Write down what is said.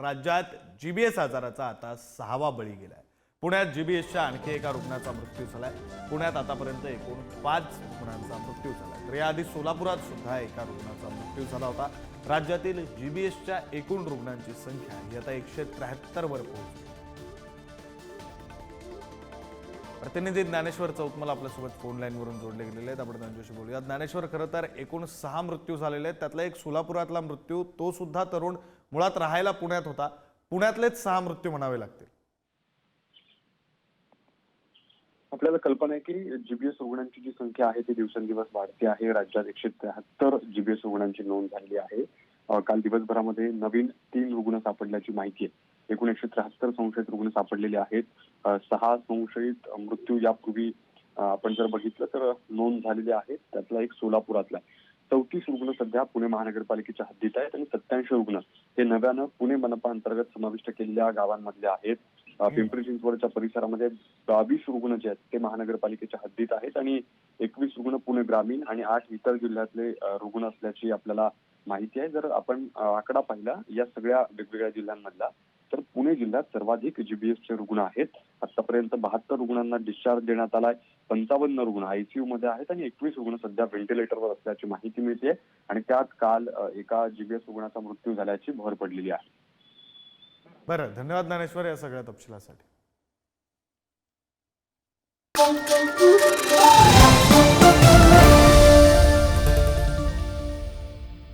राज्यात जीबीएस आजाराचा आता 6वा बळी गेलाय। पुण्यात जीबीएसच्या आणखी एका रुग्णाचा मृत्यू झालाय। पुण्यात आतापर्यंत एकूण 5 रुग्णांचा मृत्यू झालाय। तर याआधी सोलापुरात सुद्धा एका रुग्णाचा मृत्यू झाला होता। राज्यातील जीबीएसच्या एकूण रुग्णांची संख्या ही आता 173 वर पोहोचली। प्रतिनिधी ज्ञानेश्वर चौतमल आपल्यासोबत फोन लाईनवरून जोडले गेलेले आहेत। आपण त्यांच्याशी बोलूया। ज्ञानेश्वर, खरं तर एकूण 6 मृत्यू झालेले आहेत, त्यातला एक सोलापुरातला मृत्यू, तो सुद्धा तरुण, मुळात राहायला पुण्यात होता। पुण्यातलेच 6 मृत्यू म्हणावे लागतील। आपल्याला कल्पना आहे की जीबीएस रुग्णांची जी संख्या आहे ती दिवसेंदिवस वाढते आहे। राज्यात 173 जीबीएस रुग्णांची नोंद झालेली आहे। काल दिवसभरामध्ये नवीन 3 रुग्ण सापडल्याची माहिती आहे। एकूण 173 संशयित रुग्ण सापडलेले आहेत। 6 संशयित मृत्यू यापूर्वी आपण जर बघितलं तर नोंद झालेले आहेत। त्यातला एक सोलापुरातला 34 रुग्ण सध्या पुणे महानगरपालिकेच्या हद्दीत आहेत आणि 87 रुग्ण हे नव्यानं पुणे मनपा अंतर्गत समाविष्ट केलेल्या गावांमधले आहेत। पिंपरी चिंचवडच्या परिसरामध्ये 22 रुग्ण जे आहेत ते महानगरपालिकेच्या हद्दीत आहेत आणि 21 रुग्ण पुणे ग्रामीण आणि 8 इतर जिल्ह्यातले रुग्ण असल्याची आपल्याला माहिती आहे। जर आपण आकडा पाहिला या सगळ्या वेगवेगळ्या जिल्ह्यांमधला, तर पुणे जिल्ह्यात सर्वाधिक जीबीएसचे रुग्ण आहेत। आतापर्यंत 72 रुग्णांना डिस्चार्ज देण्यात आलाय। 55 रुग्ण आयसीयू मध्ये आहेत आणि 21 रुग्ण सध्या व्हेंटिलेटरवर असल्याची माहिती मिळते आणि त्यात काल एका जीबीएस रुग्णाचा मृत्यू झाल्याची भर पडलेली आहे। बरं, धन्यवाद ज्ञानेश्वर या सगळ्या तपशिलासाठी।